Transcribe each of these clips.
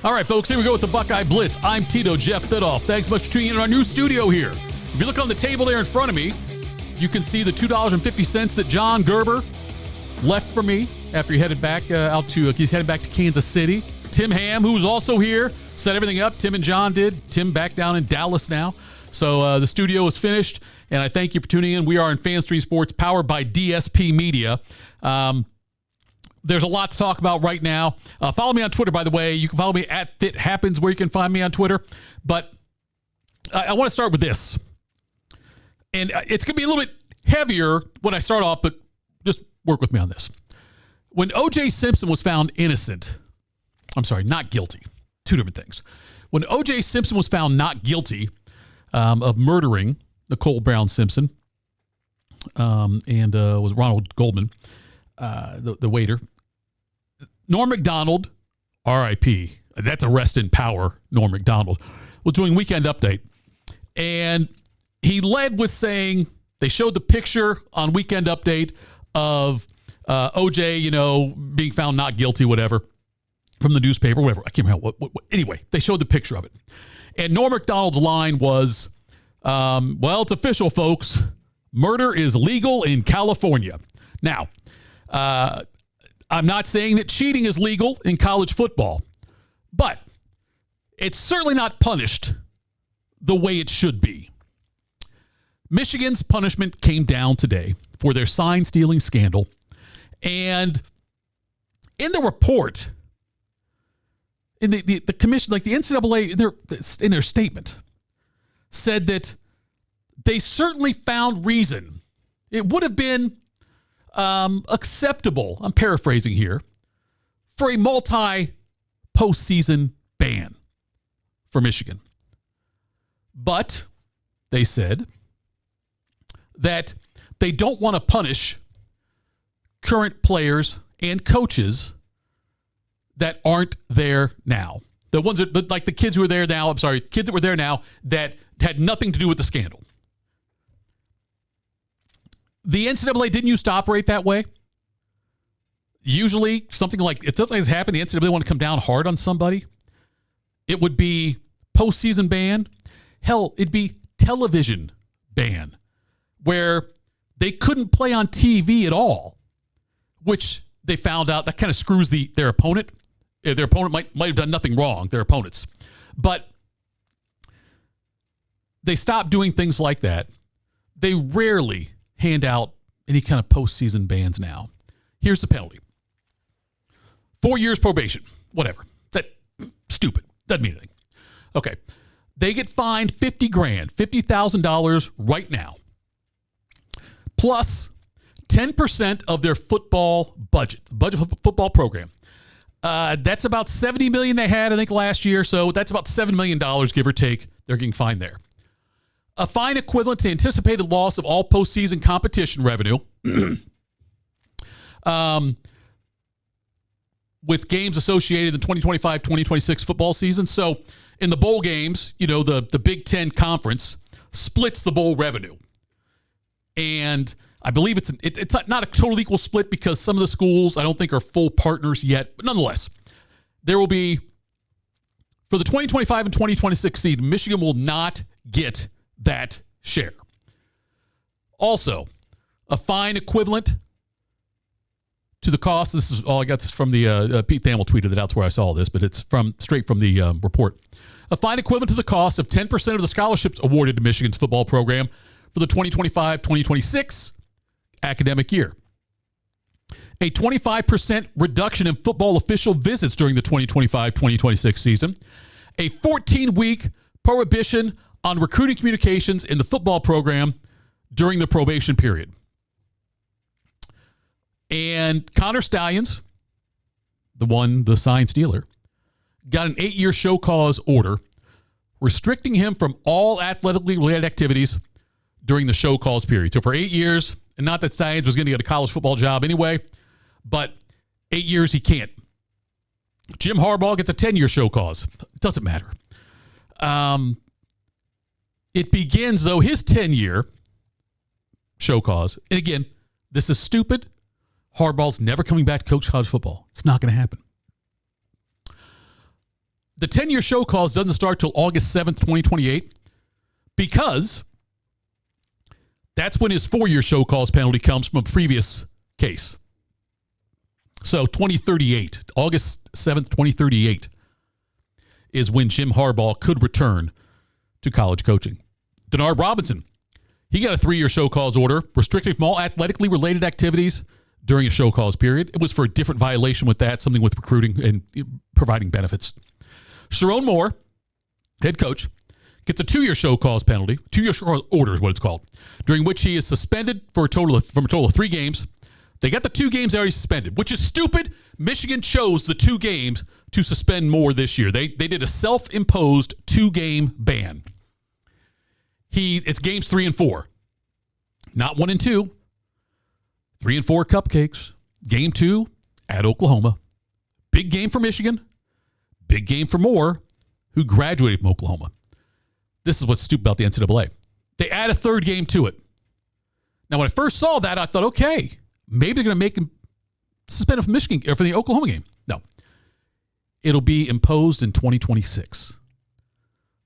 All right, folks, here we go with the Buckeye Blitz. I'm Tito, Jeff Thitoff. Thanks so much for tuning in our new studio here. If you look on the table there in front of me, you can see the $2.50 that John Gerber left for me after he headed back he's headed back to Kansas City. Tim Ham, who's also here, set everything up. Tim and John did. Tim back down in Dallas now. So the studio is finished, and I thank you for tuning in. We are in Fan Stream Sports, powered by DSP Media. There's a lot to talk about right now. Follow me on Twitter, by the way. You can follow me at FitHappens, where you can find me on Twitter. But I want to start with this. And it's going to be a little bit heavier when I start off, but just work with me on this. When O.J. Simpson was found not guilty. Two different things. When O.J. Simpson was found not guilty of murdering Nicole Brown Simpson and was Ronald Goldman, the waiter, Norm Macdonald, R.I.P., that's a rest in power, Norm Macdonald, was doing Weekend Update. And he led with saying, they showed the picture on Weekend Update of O.J., being found not guilty, whatever, from the newspaper, whatever. I can't remember what. Anyway, they showed the picture of it. And Norm Macdonald's line was, well, it's official, folks. Murder is legal in California. Now, I'm not saying that cheating is legal in college football, but it's certainly not punished the way it should be. Michigan's punishment came down today for their sign stealing scandal. And in the report, in the commission, like the NCAA, in their statement, said that they certainly found reason. It would have been acceptable, I'm paraphrasing here, for a multi-postseason ban for Michigan. But they said that they don't want to punish current players and coaches that aren't there now. The ones that, like the kids who are there now, kids that were there now that had nothing to do with the scandal. The NCAA didn't used to operate that way. Usually, if something has happened, the NCAA want to come down hard on somebody. It would be postseason ban. Hell, it'd be television ban, where they couldn't play on TV at all, which they found out that kind of screws their opponent. Their opponent might have done nothing wrong, their opponents. But they stopped doing things like that. They rarely hand out any kind of postseason bans now. Here's the penalty. 4 years probation. Whatever. That's stupid. Doesn't mean anything. Okay. They get fined $50,000, $50,000 right now. Plus 10% of their football budget. The budget for the football program. That's about $70 million they had, I think, last year. So that's about $7 million, give or take. They're getting fined there. A fine equivalent to anticipated loss of all postseason competition revenue with games associated in the 2025-2026 football season. So in the bowl games, the Big Ten Conference splits the bowl revenue. And I believe it's not a total equal split because some of the schools I don't think are full partners yet. But nonetheless, there will be, for the 2025 and 2026 season, Michigan will not get that share. Also, a fine equivalent to the cost. This is all I got. This from the Pete Thamel tweeted that's where I saw this, but it's straight from the report. A fine equivalent to the cost of 10% of the scholarships awarded to Michigan's football program for the 2025-2026 academic year. A 25% reduction in football official visits during the 2025-2026 season. A 14-week prohibition on recruiting communications in the football program during the probation period. And Connor Stallions, the sign stealer, got an 8-year show cause order restricting him from all athletically related activities during the show cause period. So for 8 years, and not that Stallions was going to get a college football job anyway, but 8 years he can't. Jim Harbaugh gets a 10-year show cause. It doesn't matter. It begins, though, his 10-year show cause. And again, this is stupid. Harbaugh's never coming back to coach college football. It's not going to happen. the 10-year show cause doesn't start till August 7th, 2028, because that's when his 4-year show cause penalty comes from a previous case. So 2038, August 7th, 2038 is when Jim Harbaugh could return to college coaching. Denard Robinson, he got a 3-year show cause order restricted from all athletically related activities during a show cause period. It was for a different violation with that, something with recruiting and providing benefits. Sherrone Moore, head coach, gets a 2-year show cause penalty, 2-year show cause order is what it's called, during which he is suspended from a total of 3 games. They got the 2 games already suspended, which is stupid. Michigan chose the 2 games to suspend Moore this year. They did a self-imposed 2-game ban. It's games 3 and 4, not 1 and 2. 3 and 4 cupcakes. Game 2 at Oklahoma. Big game for Michigan. Big game for Moore, who graduated from Oklahoma. This is what's stupid about the NCAA. They add a 3rd game to it. Now, when I first saw that, I thought, okay, maybe they're going to make him suspended from Michigan or for the Oklahoma game. No. It'll be imposed in 2026.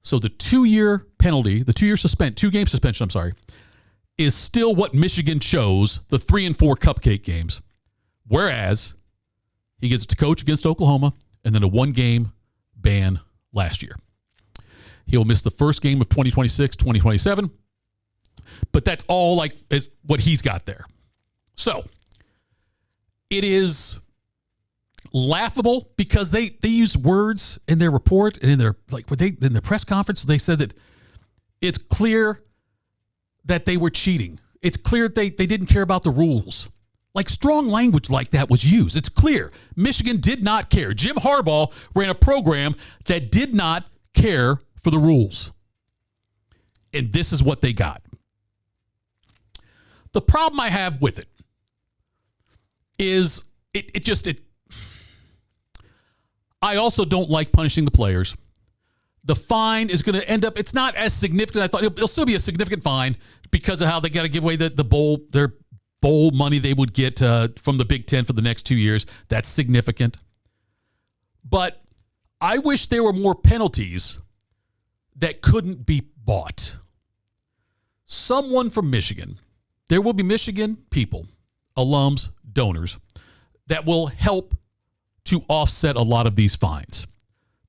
So the 2-year penalty, the 2-year 2-game suspension, is still what Michigan chose, the 3 and 4 cupcake games. Whereas he gets to coach against Oklahoma and then a 1-game ban last year. He'll miss the first game of 2026, 2027. But that's all like what he's got there. So it is laughable because they use words in their report and in their in the press conference. They said that it's clear that they were cheating. It's clear they didn't care about the rules. Like strong language like that was used. It's clear Michigan did not care. Jim Harbaugh ran a program that did not care for the rules. And this is what they got. The problem I have with it is I also don't like punishing the players. The fine is going to end up, it's not as significant as I thought. It'll still be a significant fine because of how they got to give away their bowl money they would get from the Big Ten for the next 2 years. That's significant. But I wish there were more penalties that couldn't be bought. Someone from Michigan, there will be Michigan people, alums, donors, that will help to offset a lot of these fines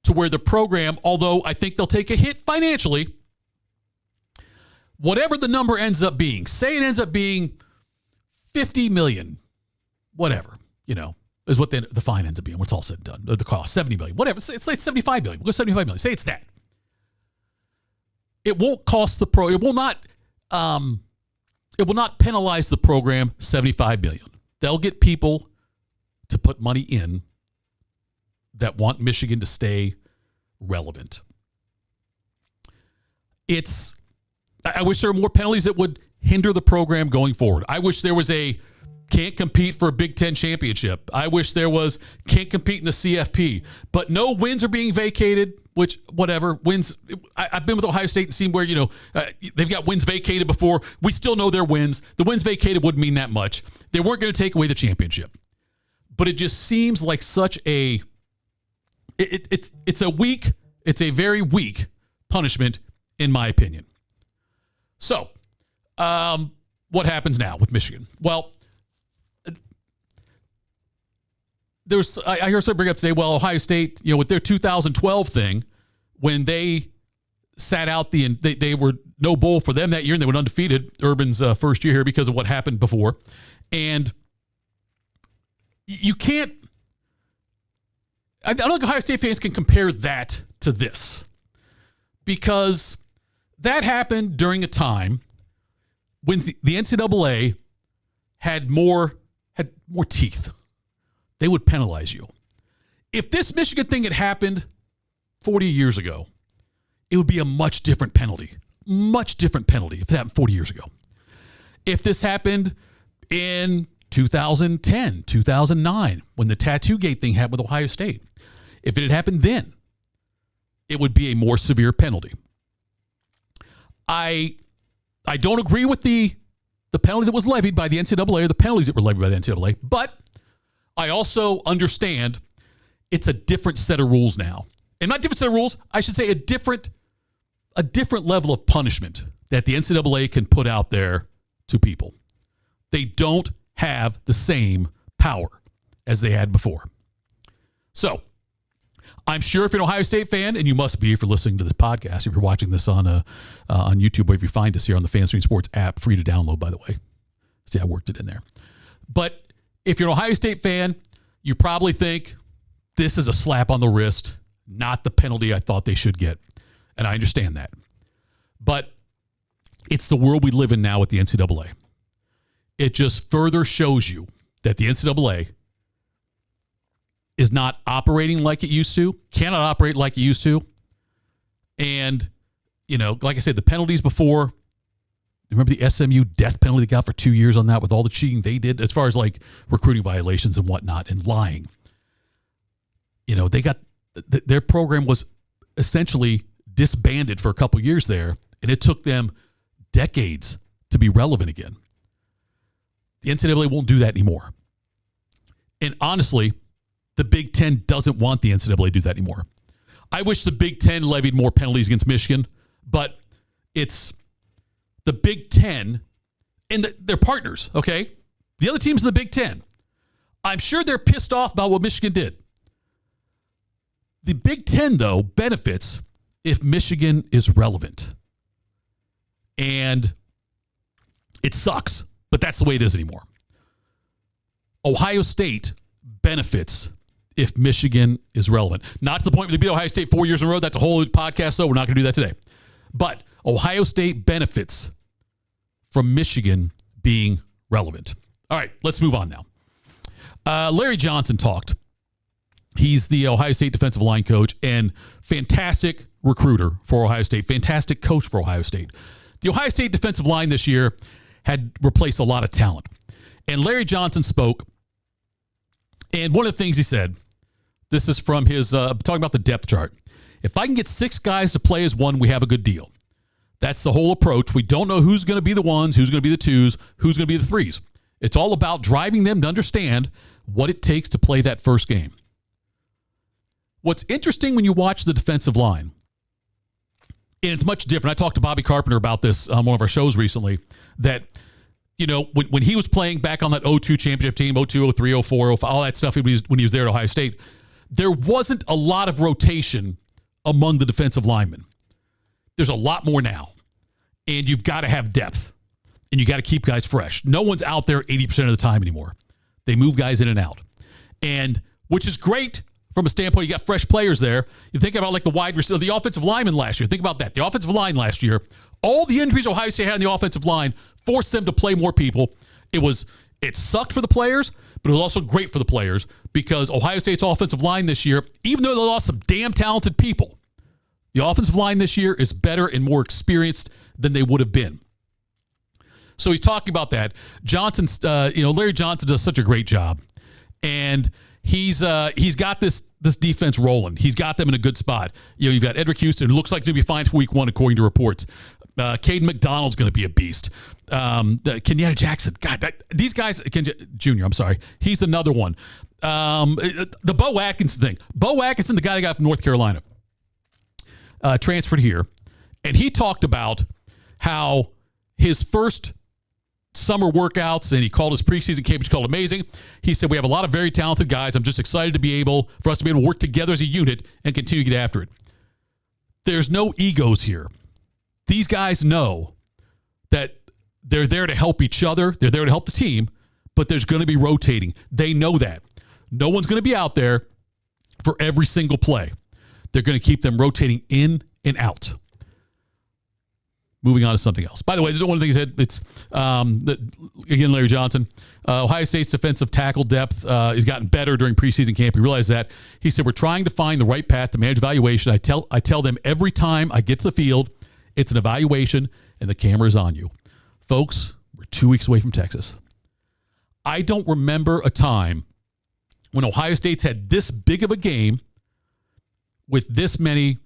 to where the program, although I think they'll take a hit financially, whatever the number ends up being, say it ends up being $50 million, whatever, is what the fine ends up being. What's all said and done, the cost, $70 million, whatever. It's like $75 million. We'll go $75 million. Say it's that. It won't cost the pro. It will not penalize the program $75 million. They'll get people to put money in that want Michigan to stay relevant. I wish there were more penalties that would hinder the program going forward. I wish there was can't compete for a Big Ten championship. I wish there was can't compete in the CFP. But no wins are being vacated, which, whatever, wins. I've been with Ohio State and seen where, they've got wins vacated before. We still know their wins. The wins vacated wouldn't mean that much. They weren't going to take away the championship. But it just seems like such a... It's a very weak punishment, in my opinion. So, what happens now with Michigan? Well, I hear somebody bring up today, Ohio State, with their 2012 thing, when they sat out they were no bowl for them that year, and they went undefeated, Urban's first year here, because of what happened before. And you can't, I don't think Ohio State fans can compare that to this, because that happened during a time when the NCAA had more teeth. They would penalize you. If this Michigan thing had happened 40 years ago, it would be a much different penalty. Much different penalty if it happened 40 years ago. If this happened in 2010, 2009, when the Tattoo Gate thing happened with Ohio State, if it had happened then, it would be a more severe penalty. I don't agree with the penalty that was levied by the NCAA or the penalties that were levied by the NCAA, but I also understand it's a different set of rules now. and not different set of rules, I should say a different level of punishment that the NCAA can put out there to people. They don't have the same power as they had before. So, I'm sure if you're an Ohio State fan, and you must be if you're listening to this podcast, if you're watching this on YouTube, or if you find us here on the FanStream Sports app, free to download, by the way. See, I worked it in there. But if you're an Ohio State fan, you probably think this is a slap on the wrist, not the penalty I thought they should get. And I understand that. But it's the world we live in now with the NCAA. It just further shows you that the NCAA is not operating like it used to, cannot operate like it used to. And, like I said, the penalties before, remember the SMU death penalty they got for 2 years on that with all the cheating they did as far as like recruiting violations and whatnot and lying. They got, their program was essentially disbanded for a couple years there, and it took them decades to be relevant again. The NCAA won't do that anymore. And honestly, the Big Ten doesn't want the NCAA to do that anymore. I wish the Big Ten levied more penalties against Michigan, but it's the Big Ten and their partners, okay? The other teams in the Big Ten. I'm sure they're pissed off about what Michigan did. The Big Ten, though, benefits if Michigan is relevant. And it sucks, but that's the way it is anymore. Ohio State benefits if Michigan is relevant. Not to the point where they beat Ohio State 4 years in a row. That's a whole podcast, so we're not going to do that today. But Ohio State benefits from Michigan being relevant. All right, let's move on now. Larry Johnson talked. He's the Ohio State defensive line coach and fantastic recruiter for Ohio State, fantastic coach for Ohio State. The Ohio State defensive line this year had replaced a lot of talent. And Larry Johnson spoke, and one of the things he said, this is from his, talking about the depth chart. If I can get 6 guys to play as one, we have a good deal. That's the whole approach. We don't know who's going to be the ones, who's going to be the twos, who's going to be the threes. It's all about driving them to understand what it takes to play that first game. What's interesting when you watch the defensive line, and it's much different. I talked to Bobby Carpenter about this on one of our shows recently, that, when he was playing back on that 02 championship team, 02, 03, 04, 05, all that stuff when he was there at Ohio State, there wasn't a lot of rotation among the defensive linemen. There's a lot more now. And you've got to have depth. And you got to keep guys fresh. No one's out there 80% of the time anymore. They move guys in and out. And which is great from a standpoint, you got fresh players there. You think about like the wide receiver, the offensive lineman last year. Think about that. The offensive line last year, all the injuries Ohio State had on the offensive line forced them to play more people. It sucked for the players, but it was also great for the players because Ohio State's offensive line this year, even though they lost some damn talented people, the offensive line this year is better and more experienced than they would have been. So he's talking about that. Larry Johnson does such a great job, and he's got this defense rolling. He's got them in a good spot. You've got Edric Houston, who looks like he's going to be fine for week 1, according to reports. Caden McDonald's going to be a beast. Kenyatta Jackson. God, these guys, Junior, I'm sorry. He's another one. The Bo Atkinson thing. Bo Atkinson, the guy that got from North Carolina, transferred here. And he talked about how his first summer workouts, and he called his preseason camp, which he called amazing. He said, we have a lot of very talented guys. I'm just excited for us to be able to work together as a unit and continue to get after it. There's no egos here. These guys know that they're there to help each other. They're there to help the team, but there's going to be rotating. They know that. No one's going to be out there for every single play. They're going to keep them rotating in and out. Moving on to something else. By the way, one of the things that it's, again, Larry Johnson, Ohio State's defensive tackle depth has gotten better during preseason camp. He realized that. He said, we're trying to find the right path to manage evaluation. I tell them every time I get to the field, it's an evaluation and the camera is on you. Folks, we're 2 weeks away from Texas. I don't remember a time when Ohio State's had this big of a game with this many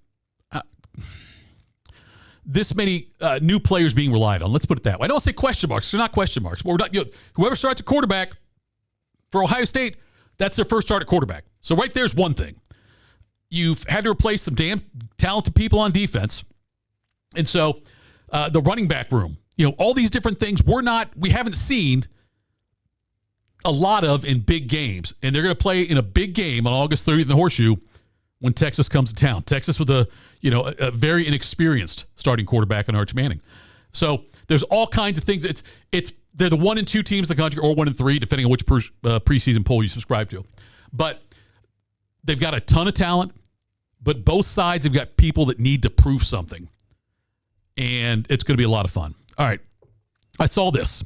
new players being relied on. Let's put it that way. I don't say question marks. They're not question marks. But we're not, whoever starts at quarterback for Ohio State, that's their first start at quarterback. So right there's one thing. You've had to replace some damn talented people on defense. And so the running back room, all these different things we haven't seen a lot of in big games. And they're going to play in a big game on August 30th in the Horseshoe when Texas comes to town. Texas with a very inexperienced starting quarterback in Arch Manning. So there's all kinds of things. They're the 1 and 2 teams in the country, or 1 and 3, depending on which preseason poll you subscribe to. But they've got a ton of talent, but both sides have got people that need to prove something. And it's going to be a lot of fun. All right. I saw this.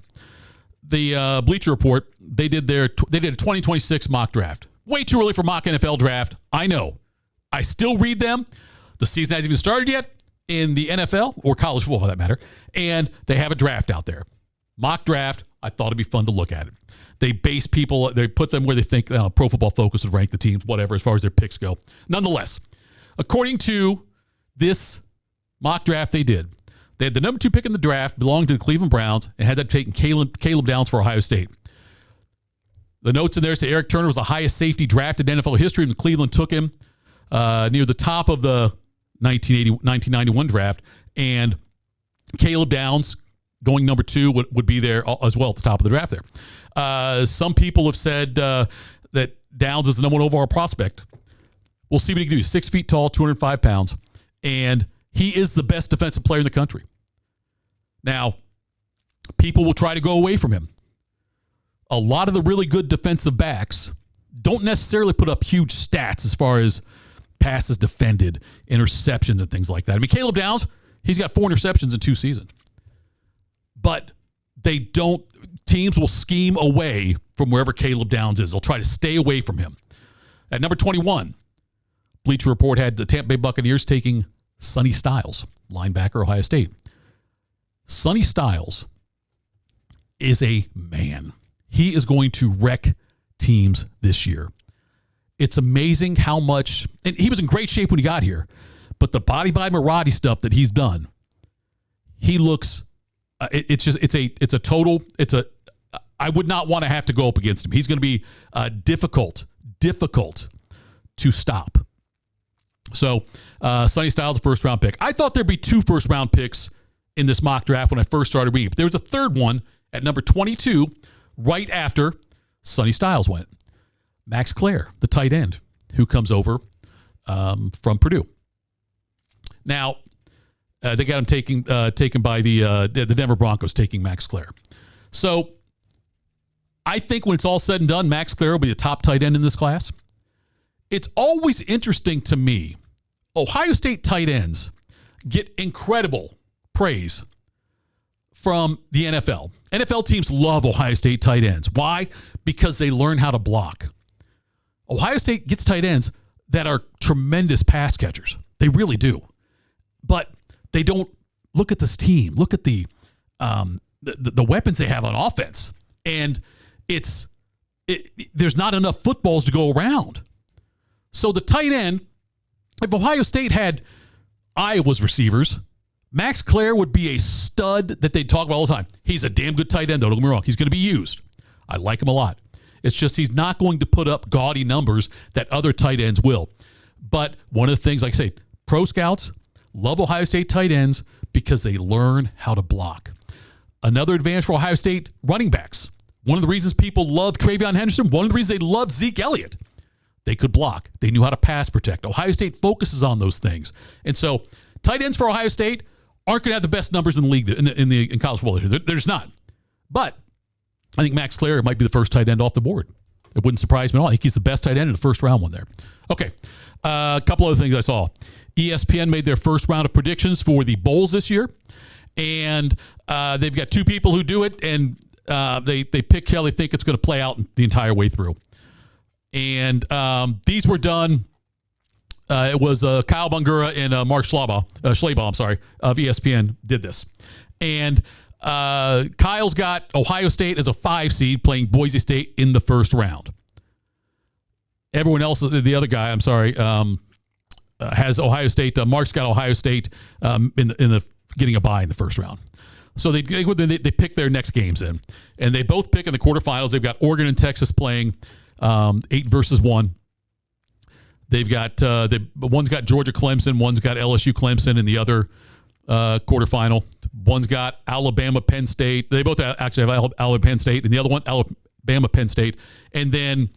The Bleacher Report, they did a 2026 mock draft. Way too early for mock NFL draft. I know. I still read them. The season hasn't even started yet in the NFL or college football for that matter. And they have a draft out there. Mock draft. I thought it'd be fun to look at it. They put them where they think Pro Football Focus would rank the teams, whatever, as far as their picks go. Nonetheless, according to this mock draft they had the number 2 pick in the draft, belonged to the Cleveland Browns, and had them taking Caleb Downs for Ohio State. The notes in there say Eric Turner was the highest safety drafted in NFL history, and Cleveland took him near the top of the 1991 draft, and Caleb Downs, going number 2, would be there as well at the top of the draft there. Some people have said that Downs is the number 1 overall prospect. We'll see what he can do. He's 6 feet tall, 205 pounds, and he is the best defensive player in the country. Now, people will try to go away from him. A lot of the really good defensive backs don't necessarily put up huge stats as far as passes defended, interceptions, and things like that. I mean, Caleb Downs, he's got 4 interceptions in 2 seasons. But teams will scheme away from wherever Caleb Downs is. They'll try to stay away from him. At number 21, Bleacher Report had the Tampa Bay Buccaneers taking Sonny Styles, linebacker, Ohio State. Sonny Styles is a man. He is going to wreck teams this year. It's amazing how much, and he was in great shape when he got here, but the body by Maradi stuff that he's done, he looks, I would not want to have to go up against him. He's going to be difficult to stop. So, Sonny Styles, a first-round pick. I thought there'd be 2 first-round picks in this mock draft when I first started reading. But there was a third one at number 22, right after Sonny Styles went. Max Clare, the tight end, who comes over from Purdue. Now, they got him taken by the Denver Broncos, taking Max Clare. So, I think when it's all said and done, Max Clare will be the top tight end in this class. It's always interesting to me. Ohio State tight ends get incredible praise from the NFL. NFL teams love Ohio State tight ends. Why? Because they learn how to block. Ohio State gets tight ends that are tremendous pass catchers. They really do. But they don't look at this team. Look at the weapons they have on offense. And there's not enough footballs to go around. So the tight end, if Ohio State had Iowa's receivers, Max Clare would be a stud that they'd talk about all the time. He's a damn good tight end, though. Don't get me wrong. He's going to be used. I like him a lot. It's just he's not going to put up gaudy numbers that other tight ends will. But one of the things, like I say, pro scouts love Ohio State tight ends because they learn how to block. Another advantage for Ohio State running backs. One of the reasons people love Travion Henderson, one of the reasons they love Zeke Elliott, they could block. They knew how to pass protect. Ohio State focuses on those things. And so tight ends for Ohio State aren't going to have the best numbers in the league in college football this year. There's not. But I think Max Clare might be the first tight end off the board. It wouldn't surprise me at all. I think he's the best tight end in the first round one there. Okay. A couple other things I saw. ESPN made their first round of predictions for the bowls this year. And they've got 2 people who do it, and they pick how they think it's going to play out the entire way through. And these were done. It was Kyle Bungura and Mark Schlabach of ESPN did this. And Kyle's got Ohio State as a 5 seed playing Boise State in the first round. Everyone else, the other guy, has Ohio State. Mark's got Ohio State in the getting a bye in the first round. So they pick their next games in, and they both pick in the quarterfinals. They've got Oregon and Texas playing 8 versus 1. They've got one's got Georgia Clemson, one's got LSU Clemson in the other quarterfinal. One's got Alabama Penn State. They both actually have Alabama Penn State, and the other one Alabama Penn State. And then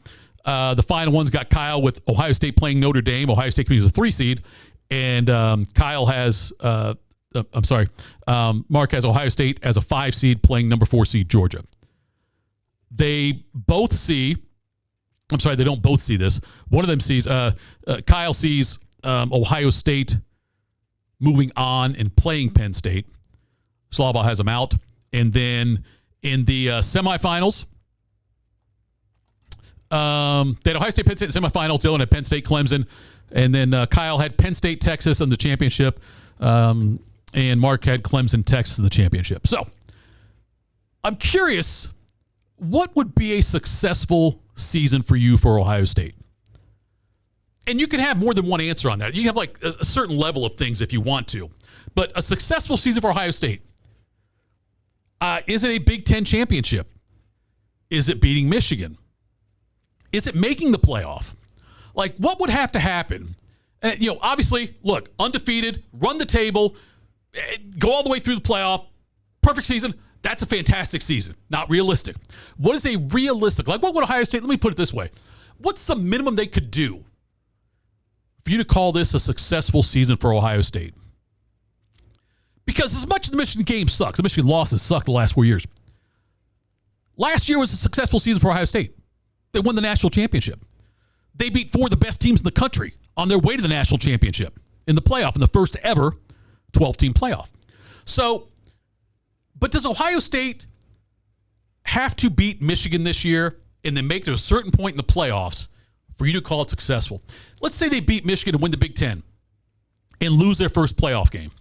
the final one's got Kyle with Ohio State playing Notre Dame. Ohio State is a 3 seed, and Kyle has Mark has Ohio State as a 5 seed playing number 4 seed Georgia. They both see. I'm sorry, they don't both see this. One of them sees, Kyle sees Ohio State moving on and playing Penn State. Slaubaugh has them out. And then in the semifinals, they had Ohio State, Penn State semifinals. Dylan had Penn State, Clemson. And then Kyle had Penn State, Texas in the championship. And Mark had Clemson, Texas in the championship. So I'm curious, what would be a successful season for you for Ohio State? And you can have more than one answer on that. You have like a certain level of things if you want to. But a successful season for Ohio State, is it a Big Ten championship? Is it beating Michigan? Is it making the playoff? Like, what would have to happen? Obviously, look, undefeated, run the table, go all the way through the playoff, perfect season. That's a fantastic season. Not realistic. What is a realistic? Like, what would Ohio State, let me put it this way. What's the minimum they could do for you to call this a successful season for Ohio State? Because as much as the Michigan game sucks, the Michigan losses suck the last 4 years. Last year was a successful season for Ohio State. They won the national championship. They beat 4 of the best teams in the country on their way to the national championship in the playoff, in the first ever 12-team playoff. So, but does Ohio State have to beat Michigan this year and then make it to a certain point in the playoffs for you to call it successful? Let's say they beat Michigan and win the Big Ten and lose their first playoff game.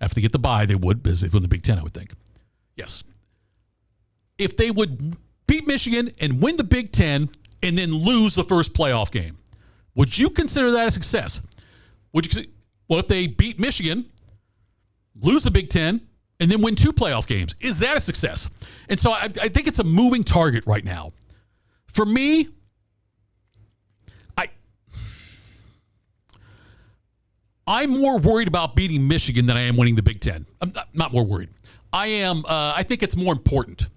After they get the bye, they would, because they've won the Big Ten, I would think. Yes. If they would beat Michigan and win the Big Ten and then lose the first playoff game, would you consider that a success? Well, if they beat Michigan, lose the Big Ten, and then win 2 playoff games, is that a success? And so I think it's a moving target right now. For me, I'm more worried about beating Michigan than I am winning the Big Ten. I'm not more worried. I think it's more important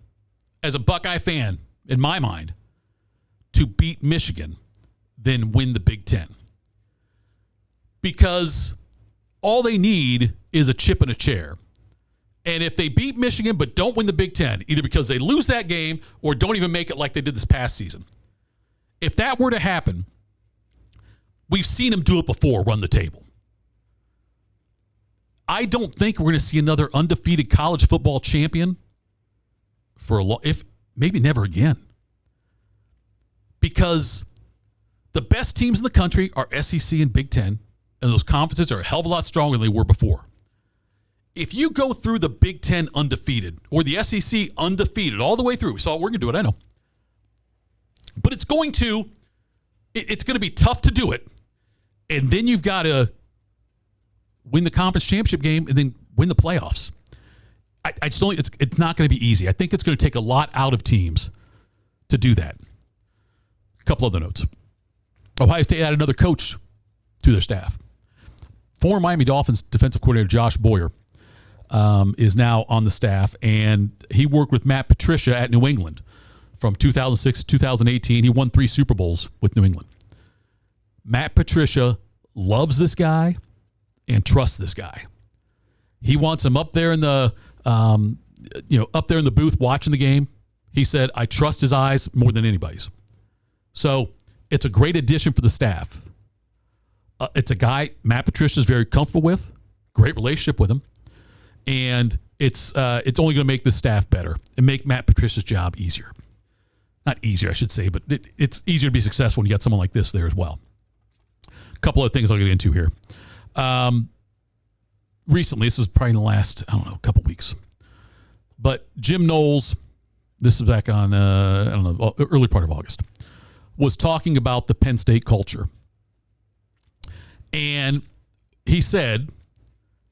as a Buckeye fan, in my mind, to beat Michigan than win the Big Ten. Because all they need is a chip in a chair. And if they beat Michigan but don't win the Big Ten, either because they lose that game or don't even make it like they did this past season, if that were to happen, we've seen them do it before, run the table. I don't think we're going to see another undefeated college football champion for if maybe never again. Because the best teams in the country are SEC and Big Ten, and those conferences are a hell of a lot stronger than they were before. If you go through the Big Ten undefeated or the SEC undefeated all the way through, we're going to do it, I know. But it's going to be tough to do it. And then you've got to win the conference championship game and then win the playoffs. I just don't think it's not going to be easy. I think it's going to take a lot out of teams to do that. A couple other notes. Ohio State added another coach to their staff. Former Miami Dolphins defensive coordinator Josh Boyer is now on the staff, and he worked with Matt Patricia at New England from 2006 to 2018. He won 3 Super Bowls with New England. Matt Patricia loves this guy and trusts this guy. He wants him up there in the booth watching the game. He said, I trust his eyes more than anybody's. So it's a great addition for the staff. It's a guy Matt Patricia is very comfortable with, great relationship with him, and it's only going to make the staff better and make Matt Patricia's job easier. Not easier, I should say, but it's easier to be successful when you got someone like this there as well. A couple of things I'll get into here. Recently, this is probably in the last, couple weeks, but Jim Knowles, this is back on, early part of August, was talking about the Penn State culture. And he said,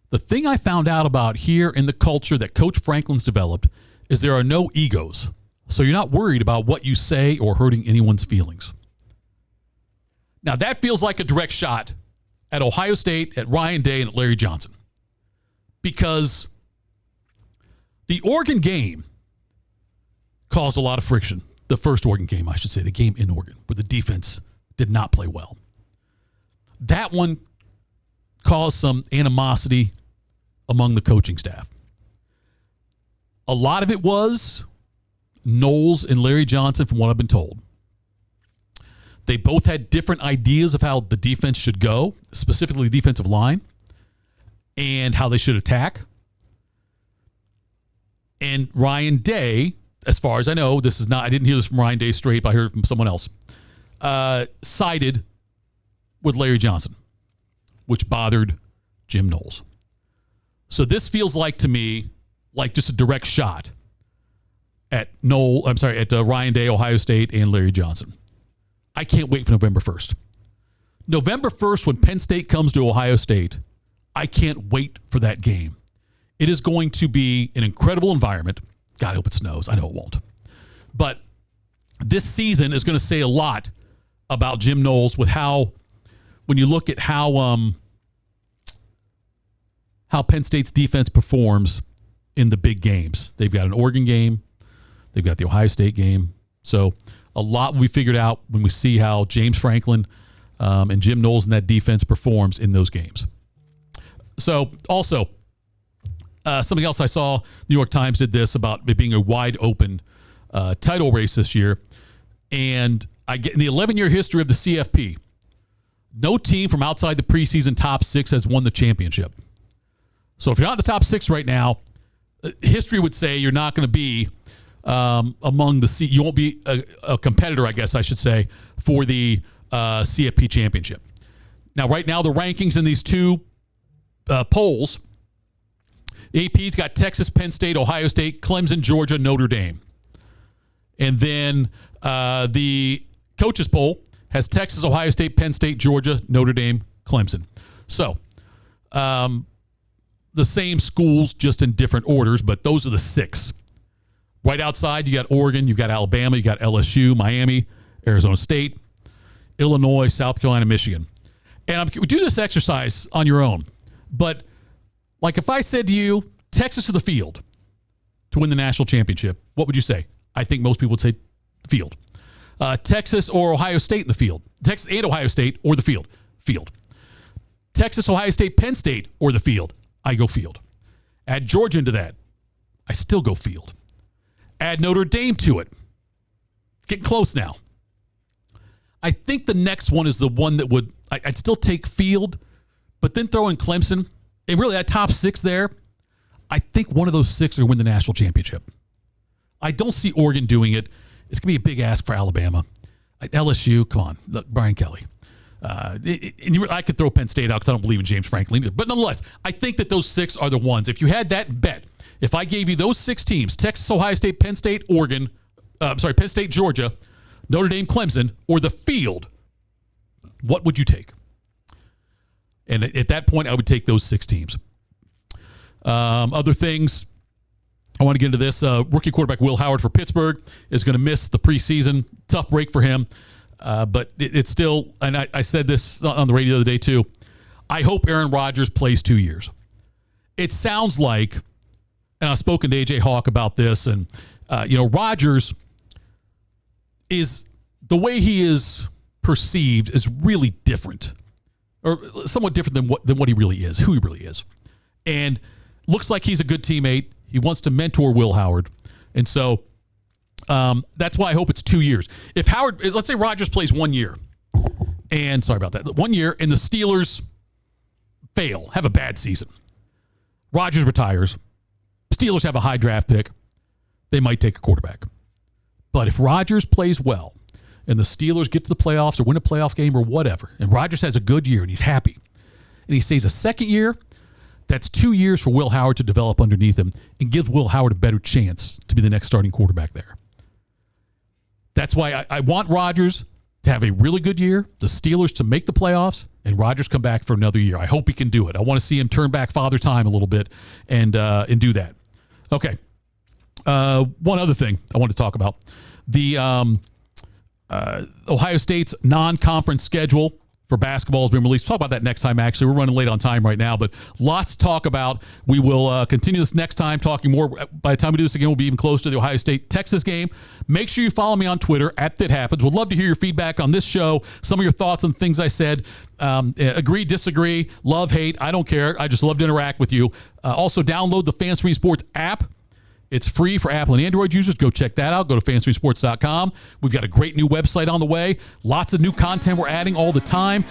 the thing I found out about here in the culture that Coach Franklin's developed is there are no egos. So you're not worried about what you say or hurting anyone's feelings. Now, that feels like a direct shot at Ohio State, at Ryan Day, and at Larry Johnson. Because the Oregon game caused a lot of friction. The first Oregon game, I should say, the game in Oregon, where the defense did not play well. That one caused some animosity among the coaching staff. A lot of it was Knowles and Larry Johnson, from what I've been told. They both had different ideas of how the defense should go, specifically the defensive line, and how they should attack. And Ryan Day, as far as I know, this is not, I didn't hear this from Ryan Day straight, but I heard it from someone else, sided with Larry Johnson, which bothered Jim Knowles. So this feels like, to me, like just a direct shot at Ryan Day, Ohio State, and Larry Johnson. I can't wait for November 1st. November 1st, when Penn State comes to Ohio State, I can't wait for that game. It is going to be an incredible environment. God, I hope it snows. I know it won't. But this season is going to say a lot about Jim Knowles with how, when you look at how Penn State's defense performs in the big games. They've got an Oregon game. They've got the Ohio State game. So a lot will be figured out when we see how James Franklin and Jim Knowles and that defense performs in those games. So also, something else I saw, New York Times did this about it being a wide open title race this year. And I get in the 11-year history of the CFP, no team from outside the preseason top 6 has won the championship. So if you're not in the top 6 right now, history would say you're not going to be among the you won't be a competitor, I guess I should say, for the CFP championship. Now, right now, the rankings in these two polls, AP's got Texas, Penn State, Ohio State, Clemson, Georgia, Notre Dame. And then the coaches poll has Texas, Ohio State, Penn State, Georgia, Notre Dame, Clemson. So the same schools, just in different orders, but those are the 6. Right outside, you got Oregon, you got Alabama, you got LSU, Miami, Arizona State, Illinois, South Carolina, Michigan. And we do this exercise on your own. But like if I said to you, Texas to the field to win the national championship, what would you say? I think most people would say field. Texas or Ohio State in the field. Texas and Ohio State or the field. Field. Texas, Ohio State, Penn State or the field. I go field. Add Georgia into that. I still go field. Add Notre Dame to it. Getting close now. I think the next one is the one that would, I'd still take field, but then throw in Clemson. And really that top 6 there, I think one of those 6 are going to win the national championship. I don't see Oregon doing it. It's going to be a big ask for Alabama. LSU, come on, look, Brian Kelly. I could throw Penn State out because I don't believe in James Franklin either. But nonetheless, I think that those 6 are the ones. If you had that bet, if I gave you those 6 teams, Texas, Ohio State, Penn State, Oregon, Penn State, Georgia, Notre Dame, Clemson, or the field, what would you take? And at that point, I would take those 6 teams. Other things, I want to get into this. Rookie quarterback Will Howard for Pittsburgh is going to miss the preseason. Tough break for him. But it's still, and I said this on the radio the other day too, I hope Aaron Rodgers plays 2 years. It sounds like, and I've spoken to A.J. Hawk about this, and Rodgers is, the way he is perceived is really different, or somewhat different than what he really is, who he really is. And looks like he's a good teammate. He wants to mentor Will Howard. And so that's why I hope it's 2 years. If Howard, let's say Rodgers plays 1 year, and sorry about that, 1 year, and the Steelers fail, have a bad season. Rodgers retires. Steelers have a high draft pick. They might take a quarterback. But if Rodgers plays well, and the Steelers get to the playoffs or win a playoff game or whatever, and Rodgers has a good year and he's happy, and he stays a second year, that's 2 years for Will Howard to develop underneath him and gives Will Howard a better chance to be the next starting quarterback there. That's why I want Rodgers to have a really good year, the Steelers to make the playoffs, and Rodgers come back for another year. I hope he can do it. I want to see him turn back Father Time a little bit and do that. Okay. One other thing I want to talk about. The Ohio State's non-conference schedule for basketball has been released. We'll talk about that next time, actually. We're running late on time right now, but lots to talk about. We will continue this next time, talking more. By the time we do this again, we'll be even closer to the Ohio State-Texas game. Make sure you follow me on Twitter, @FitHappens. Would love to hear your feedback on this show, some of your thoughts on things I said. Agree, disagree, love, hate. I don't care. I just love to interact with you. Also, download the FanStream Sports app. It's free for Apple and Android users. Go check that out. Go to fanstreamsports.com. We've got a great new website on the way. Lots of new content we're adding all the time.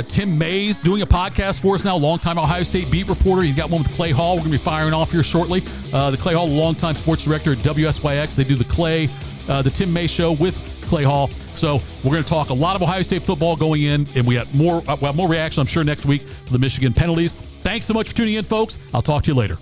Tim Mays doing a podcast for us now, longtime Ohio State beat reporter. He's got one with Clay Hall. We're going to be firing off here shortly. The Clay Hall, the longtime sports director at WSYX. They do the Tim Mays show with Clay Hall. So we're going to talk a lot of Ohio State football going in, and we got more reaction, I'm sure, next week for the Michigan penalties. Thanks so much for tuning in, folks. I'll talk to you later.